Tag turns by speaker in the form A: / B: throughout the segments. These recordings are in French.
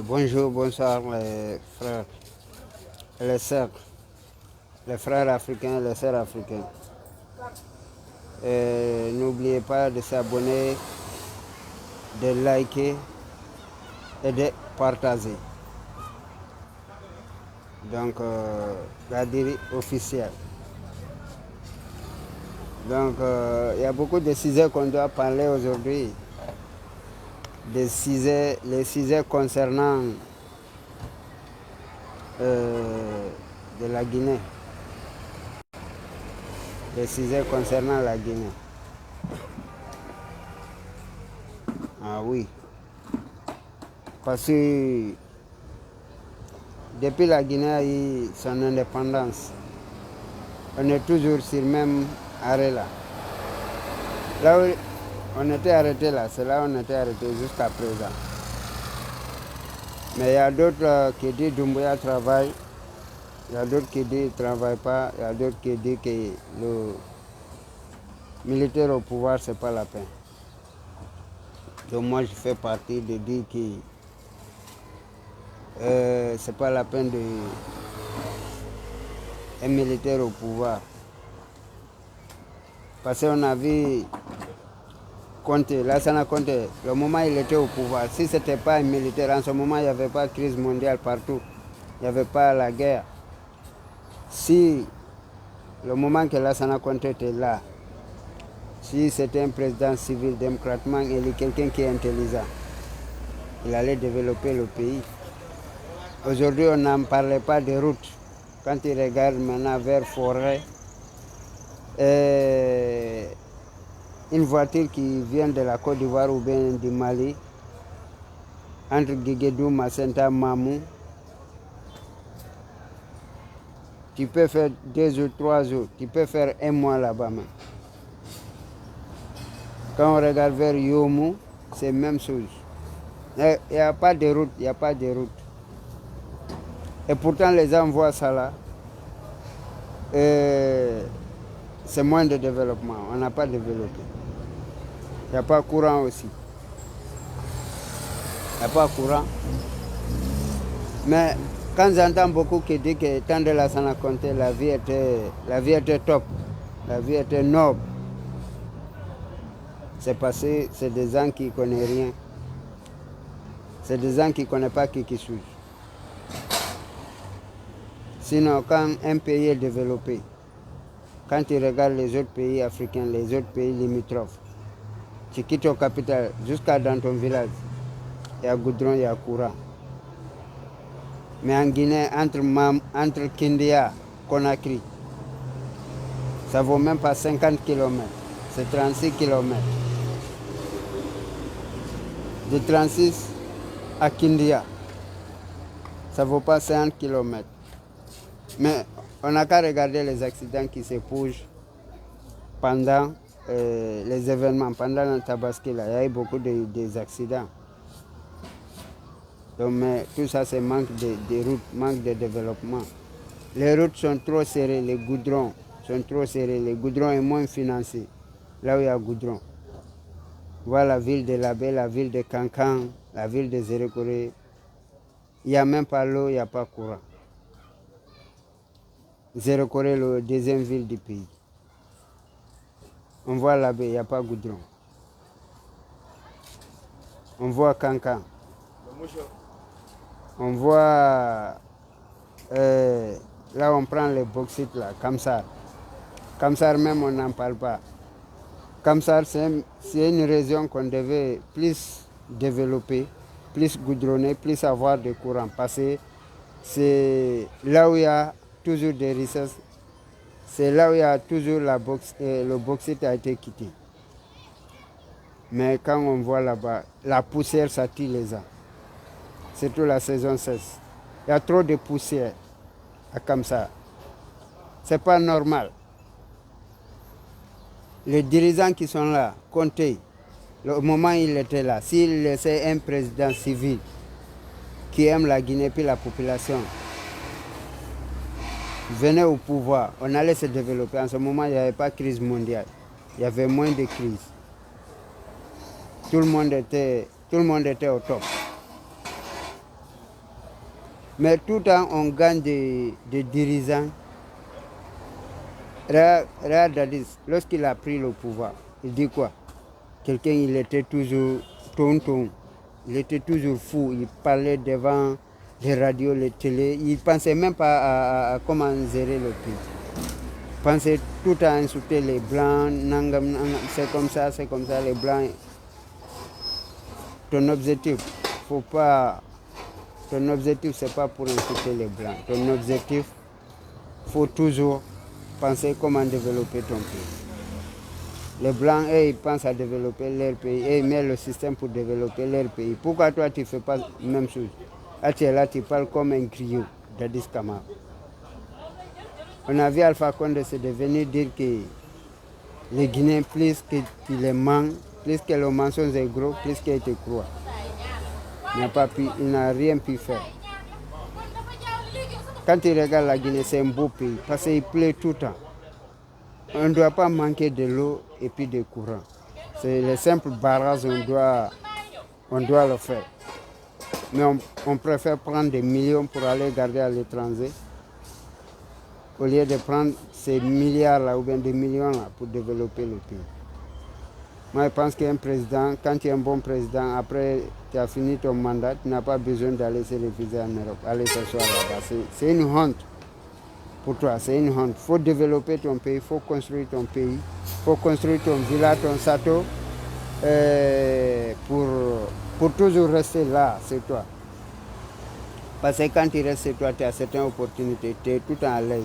A: Bonjour, bonsoir les frères et les sœurs, les frères africains et les sœurs africaines. N'oubliez pas de s'abonner, de liker et de partager. Donc, la diri officielle. Donc, il y a beaucoup de sujets qu'on doit parler aujourd'hui. Les sujets concernant de la Guinée. Les sujets concernant la Guinée. Ah oui. Parce que depuis la Guinée a eu son indépendance, on est toujours sur le même arrêt là. Là où on était arrêté là, c'est là où on était arrêté jusqu'à présent. Mais il y a d'autres qui disent Doumbouya travaille, il y a d'autres qui disent qu'il ne travaille pas, il y a d'autres qui disent que le militaire au pouvoir, c'est pas la peine. Donc moi, je fais partie de dire que c'est pas la peine de un militaire au pouvoir. Parce qu'on a vu Conté, Lassana Conté, le moment où il était au pouvoir, si ce n'était pas un militaire, en ce moment, il n'y avait pas de crise mondiale partout. Il n'y avait pas la guerre. Si le moment que Lassana Conté était là, si c'était un président civil démocratiquement élu, quelqu'un qui est intelligent, il allait développer le pays. Aujourd'hui, on n'en parlait pas de routes. Quand il regarde maintenant vers Forêt, une voiture qui vient de la Côte d'Ivoire ou bien du Mali, entre Guéguédou, Macenta, Mamou, tu peux faire 2 jours, 3 jours, tu peux faire 1 mois là-bas même. Quand on regarde vers Yomou, c'est la même chose. Il n'y a pas de route, il n'y a pas de route. Et pourtant les gens voient ça là. C'est moins de développement, on n'a pas développé. Il n'y a pas courant aussi. Il n'y a pas courant. Mais quand j'entends beaucoup qui disent que tant de la Sana Conté, la vie était top, la vie était noble, c'est parce que c'est des gens qui ne connaissent rien. C'est des gens qui ne connaissent pas qui suis. Sinon, quand un pays est développé, quand tu regardes les autres pays africains, les autres pays limitrophes, tu quittes ton capital jusqu'à dans ton village, il y a goudron, il y a courant. Mais en Guinée, entre Kindia, Conakry, ça ne vaut même pas 50 km, c'est 36 km. De 36 à Kindia, ça ne vaut pas 50 km. Mais on n'a qu'à regarder les accidents qui se posent pendant les événements, pendant le Tabaski, là, il y a eu beaucoup d'accidents. Donc, mais tout ça, c'est manque de routes, manque de développement. Les routes sont trop serrées, les goudrons sont trop serrés, les goudrons sont moins financés, là où il y a goudron. Voilà la ville de Labé, la ville de Cancan, la ville de Zérékoré. Il n'y a même pas l'eau, il n'y a pas courant. Zérékoré, la deuxième ville du pays. On voit Labé, il n'y a pas goudron. On voit Cancan. On voit là on prend les bauxites là, Kamsar. Kamsar même on n'en parle pas. Kamsar c'est une région qu'on devait plus développer, plus goudronner, plus avoir de courant. Parce que c'est là où il y a toujours des richesses. C'est là où il y a toujours le bauxite a été quitté. Mais quand on voit là-bas, la poussière ça tue les gens. Surtout la saison 16. Il y a trop de poussière comme ça. C'est pas normal. Les dirigeants qui sont là, Conté, au moment où il était là, s'il laissait un président civil qui aime la Guinée puis la population, venait au pouvoir, on allait se développer. En ce moment, il n'y avait pas de crise mondiale. Il y avait moins de crises. Tout le monde était Tout le monde était au top. Mais tout le temps, on gagne des dirigeants. Regarde Dadis, lorsqu'il a pris le pouvoir, il dit quoi? Quelqu'un, il était toujours tonton. Il était toujours fou. Il parlait devant les radios, les télés. Il ne pensait même pas à comment gérer le pays. Il pensait tout à insulter les Blancs. C'est comme ça, les Blancs. Ton objectif, c'est pas pour insulter les Blancs. Ton objectif, il faut toujours penser comment développer ton pays. Les Blancs, ils pensent à développer leur pays et ils mettent le système pour développer leur pays. Pourquoi toi, tu ne fais pas la même chose? Là, tu es là, tu parles comme un griot, Dadis Camara. On a vu Alpha Condé se devenir dire que les Guinéens, plus qu'ils les mentent, plus que le mensonge est gros, plus qu'ils te croient. Il n'a rien pu faire. Quand tu regardes la Guinée, c'est un beau pays parce qu'il pleut tout le temps. On ne doit pas manquer de l'eau et puis de courant. C'est le simple barrage, on doit le faire. Mais on préfère prendre des millions pour aller garder à l'étranger au lieu de prendre ces milliards-là ou bien des millions-là pour développer le pays. Moi, je pense qu'un président, quand tu es un bon président, après tu as fini ton mandat, tu n'as pas besoin d'aller se réfugier en Europe, aller s'asseoir là-bas. C'est une honte pour toi, c'est une honte. Il faut développer ton pays, il faut construire ton pays, il faut construire ton village, ton château, pour toujours rester là, c'est toi. Parce que quand tu restes chez toi, tu as certaines opportunités, tu es tout le temps à l'aise.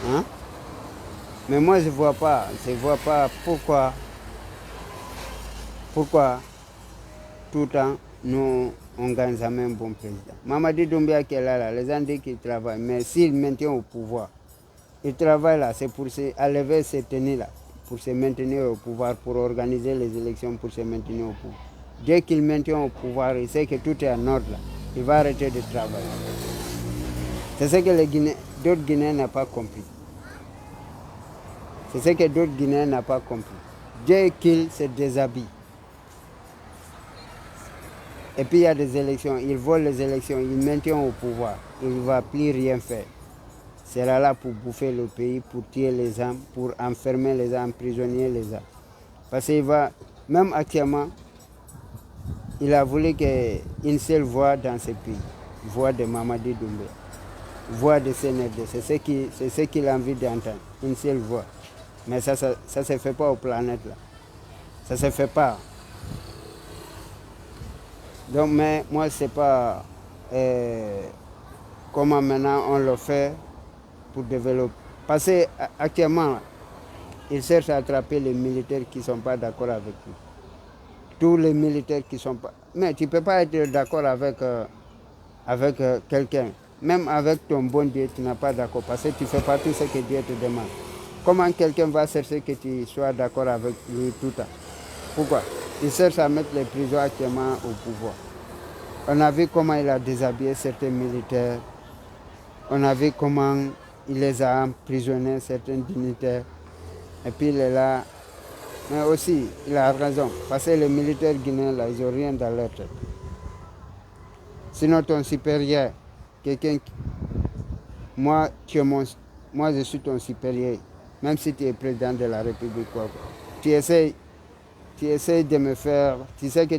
A: Hein? Mais moi, je ne vois pas pourquoi tout le temps, nous, on ne gagne jamais un bon président. Mamadi Doumbia qui est là, les gens disent qu'il travaille, mais s'il maintient au pouvoir, il travaille là, c'est pour enlever ces tenues là, pour se maintenir au pouvoir, pour organiser les élections, pour se maintenir au pouvoir. Dès qu'il maintient au pouvoir, il sait que tout est en ordre là, il va arrêter de travailler. C'est ce que d'autres Guinéens n'ont pas compris. C'est ce que d'autres Guinéens n'ont pas compris. Dès qu'ils se déshabillent, et puis il y a des élections, ils volent les élections, ils maintiennent au pouvoir, il ne va plus rien faire. C'est là pour bouffer le pays, pour tuer les âmes, pour enfermer les âmes, emprisonner les âmes. Parce qu'il va, même actuellement, il a voulu qu'une seule voix dans ce pays, voix de Mamadi Doumbé, voix de CNRD, c'est ce qu'il a envie d'entendre, une seule voix. Mais ça ne se fait pas aux planètes là. Ça ne se fait pas. Donc, mais moi, je ne sais pas comment maintenant on le fait pour développer. Parce qu'actuellement, ils cherchent à attraper les militaires qui ne sont pas d'accord avec lui. Tous les militaires qui ne sont pas... Mais tu ne peux pas être d'accord avec quelqu'un. Même avec ton bon Dieu, tu n'es pas d'accord parce que tu ne fais pas tout ce que Dieu te demande. Comment quelqu'un va chercher que tu sois d'accord avec lui tout le temps? Pourquoi? Il cherche à mettre les prisons actuellement au pouvoir. On a vu comment il a déshabillé certains militaires. On a vu comment il les a emprisonnés, certains dignitaires. Et puis il est là. Mais aussi, il a raison. Parce que les militaires guinéens, là, ils n'ont rien dans leur tête. Sinon, ton supérieur, quelqu'un... Moi, je suis ton supérieur. Même si tu es président de la République, tu essaies de me faire, tu sais que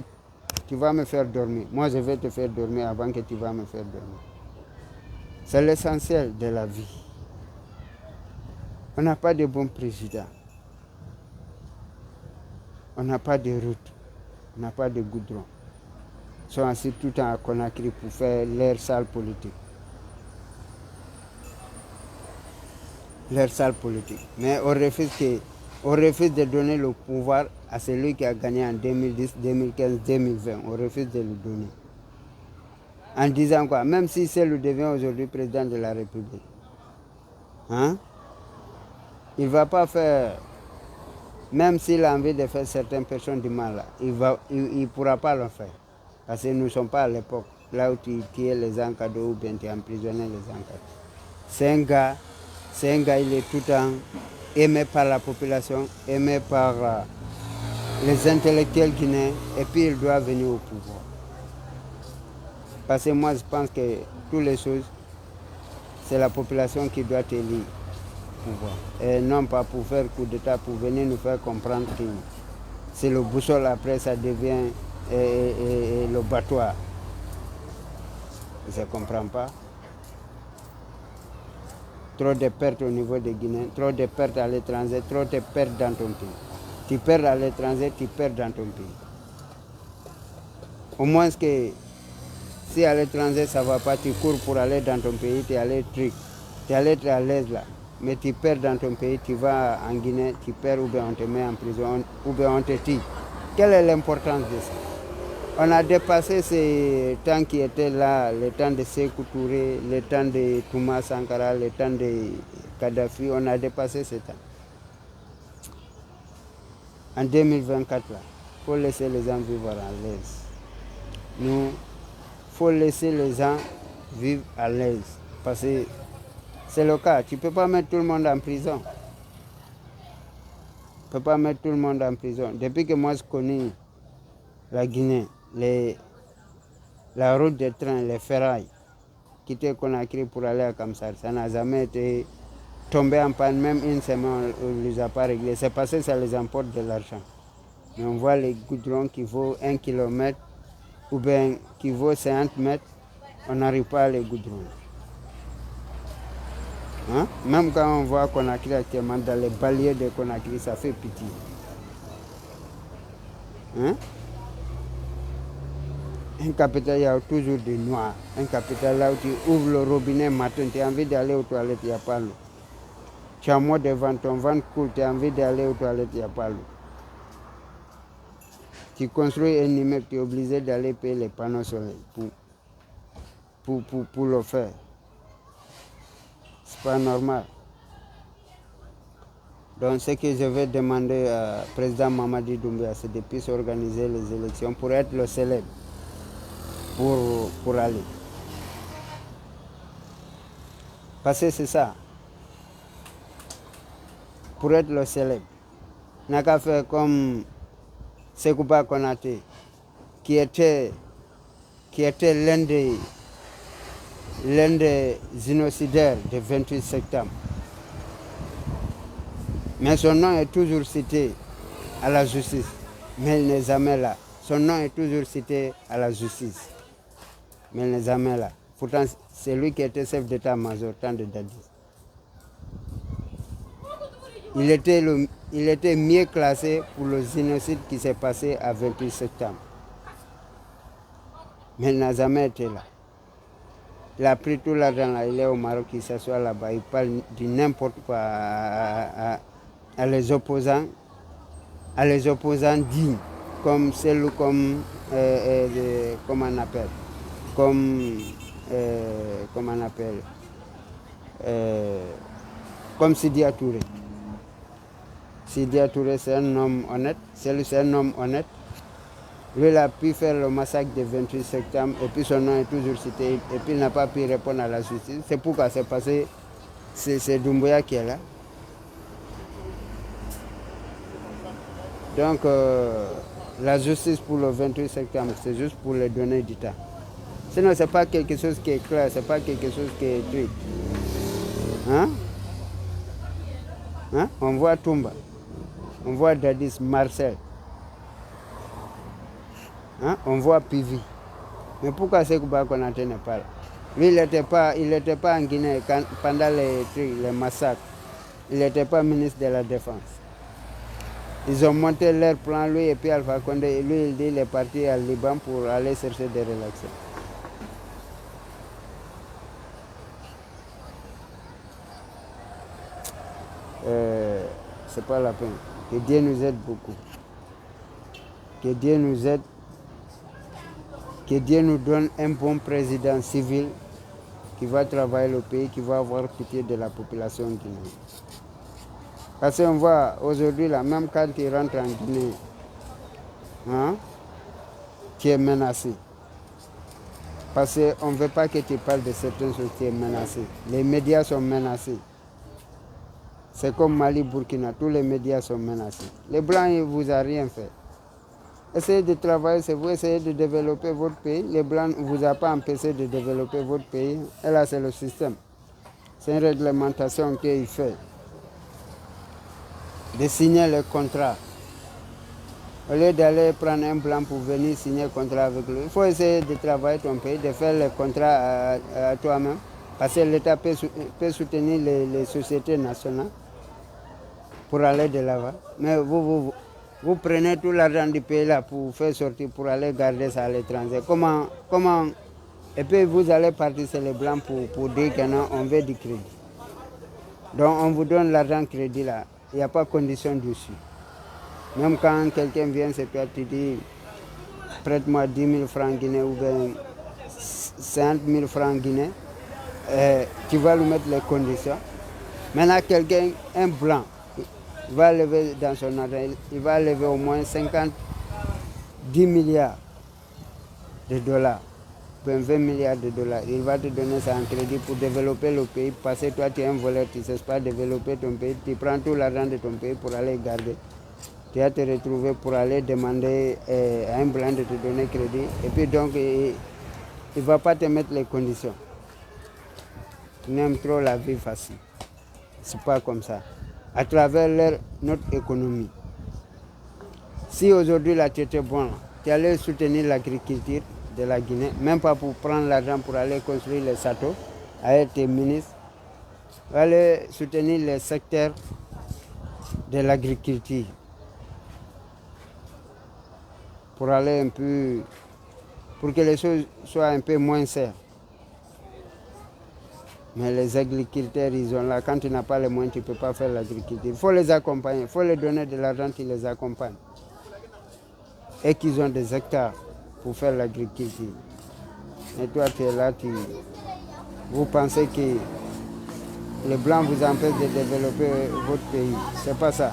A: tu vas me faire dormir. Moi, je vais te faire dormir avant que tu vas me faire dormir. C'est l'essentiel de la vie. On n'a pas de bons présidents. On n'a pas de route. On n'a pas de goudron. Ils sont assis tout le temps à Conakry pour faire leur sale politique. Leur sale politique. Mais on refuse de donner le pouvoir à celui qui a gagné en 2010, 2015, 2020. On refuse de le donner. En disant quoi? Même si c'est le devient aujourd'hui président de la République. Hein? Il ne va pas faire, même s'il a envie de faire certaines personnes du mal, là, il ne pourra pas le faire. Parce que nous ne sommes pas à l'époque là où tu tues les encadrés ou bien tu emprisonnais les encadrés. C'est un gars, il est tout le temps aimé par la population, aimé par les intellectuels guinéens, et puis il doit venir au pouvoir. Parce que moi, je pense que toutes les choses, c'est la population qui doit élire au pouvoir. Et non pas pour faire coup d'État, pour venir nous faire comprendre que c'est le boussole, après ça devient le battoir. Je ne comprends pas. Trop de pertes au niveau des Guinéens, trop de pertes à l'étranger, trop de pertes dans ton pays. Tu perds à l'étranger, tu perds dans ton pays. Au moins que si à l'étranger ça ne va pas, tu cours pour aller dans ton pays, tu es allé être à l'aise là. Mais tu perds dans ton pays, tu vas en Guinée, tu perds ou bien on te met en prison, ou bien on te tue. Quelle est l'importance de ça? On a dépassé ces temps qui étaient là, le temps de Sékou Touré, le temps de Thomas Sankara, le temps de Kadhafi, on a dépassé ce temps. En 2024, il faut laisser les gens vivre à l'aise. Il faut laisser les gens vivre à l'aise. Parce que c'est le cas. Tu ne peux pas mettre tout le monde en prison. Tu ne peux pas mettre tout le monde en prison. Depuis que moi je connais la Guinée, la route de train, les ferrailles, quitter Conakry pour aller à Kamsar, ça n'a jamais été tombé en panne. Même une semaine, on ne les a pas réglés. C'est parce que ça les emporte de l'argent. Mais on voit les goudrons qui vaut 1 km ou bien qui vaut 50 mètres, on n'arrive pas à les goudrons. Hein? Même quand on voit Conakry actuellement, dans les baliers de Conakry, ça fait pitié. Hein? Un capital, il y a toujours des noirs. Un capital là où tu ouvres le robinet matin, tu as envie d'aller aux toilettes, il n'y a pas l'eau. Tu as un mois devant ton ventre coule, tu as envie d'aller aux toilettes, il n'y a pas l'eau. Tu construis un immeuble, tu es obligé d'aller payer les panneaux solaires pour le faire. C'est pas normal. Donc ce que je vais demander au président Mamadi Doumbouya, c'est de plus organiser les élections pour être le célèbre, pour aller. Parce que c'est ça. Pour être le célèbre. N'a qu'à faire comme Sekouba Konaté, qui était l'un des génocidaires du 28 septembre. Mais son nom est toujours cité à la justice. Mais il n'est jamais là. Son nom est toujours cité à la justice. Mais il n'est jamais là. Pourtant, c'est lui qui était chef d'état-major, temps de Dadis. Il était mieux classé pour le génocide qui s'est passé à 28 septembre. Mais il n'a jamais été là. Il a pris tout l'argent là, il est au Maroc, il s'assoit là-bas, il parle de n'importe quoi à les opposants dignes, comme celle comme on appelle, comme Sidia Touré. Sidia Touré, c'est un homme honnête, c'est un homme honnête. Lui, il a pu faire le massacre du 28 septembre et puis son nom est toujours cité et puis il n'a pas pu répondre à la justice. C'est pourquoi c'est passé, c'est Doumbouya qui est là. Donc, la justice pour le 28 septembre, c'est juste pour les donner du temps. Sinon, ce n'est pas quelque chose qui est clair, ce n'est pas quelque chose qui est truc. Hein? Hein? On voit Toumba, on voit Dadis, Marcel. Hein? On voit Pivi. Mais pourquoi Sekouba Konaté n'est pas là? Lui, il n'était pas en Guinée pendant les massacres. Il n'était pas ministre de la Défense. Ils ont monté leur plan, lui et puis Alpha Condé. Lui, il dit qu'il est parti à Liban pour aller chercher des relations. C'est pas la peine. Que Dieu nous aide beaucoup. Que Dieu nous aide. Que Dieu nous donne un bon président civil qui va travailler le pays, qui va avoir pitié de la population guinéenne. Parce qu'on voit aujourd'hui, là, même quand tu rentres en Guinée, hein, tu es menacé. Parce qu'on ne veut pas que tu parles de certaines choses, tu es menacé. Les médias sont menacés. C'est comme Mali, Burkina, tous les médias sont menacés. Les Blancs, ils ne vous ont rien fait. Essayez de travailler, c'est vous, essayez de développer votre pays. Les Blancs ne vous ont pas empêché de développer votre pays. Et là, c'est le système. C'est une réglementation qu'il fait. De signer les contrats. Au lieu d'aller prendre un Blanc pour venir signer un contrat avec lui, il faut essayer de travailler ton pays, de faire les contrats à toi-même. Parce que l'État peut soutenir les sociétés nationales pour aller de l'avant. Mais vous prenez tout l'argent du pays là pour faire sortir, pour aller garder ça à l'étranger. Comment et puis vous allez partir sur les Blancs pour dire qu'on veut du crédit. Donc on vous donne l'argent crédit là, il n'y a pas de condition dessus. Même quand quelqu'un vient se faire, tu dis prête-moi 10 000 francs guinéens ou bien 50 000 francs guinéens, tu vas lui mettre les conditions. Maintenant quelqu'un, un Blanc, il va lever dans son argent, il va lever au moins 10 milliards de dollars, 20 milliards de dollars. Il va te donner ça en crédit pour développer le pays. Parce que toi, tu es un voleur, tu ne sais pas développer ton pays. Tu prends tout l'argent de ton pays pour aller garder. Tu vas te retrouver pour aller demander à un Blanc de te donner crédit. Et puis donc, il ne va pas te mettre les conditions. Il aime trop la vie facile. Ce n'est pas comme ça. À travers notre économie. Si aujourd'hui là tu étais bon, tu allais soutenir l'agriculture de la Guinée, même pas pour prendre l'argent pour aller construire les châteaux avec tes ministres, tu allais soutenir les secteurs de l'agriculture pour aller un peu, pour que les choses soient un peu moins chères. Mais les agriculteurs, ils ont là, quand tu n'as pas les moyens, tu ne peux pas faire l'agriculture. Il faut les accompagner, il faut leur donner de l'argent, tu les accompagnes. Et qu'ils ont des hectares pour faire l'agriculture. Et toi, tu es là, vous pensez que les Blancs vous empêchent de développer votre pays. C'est pas ça.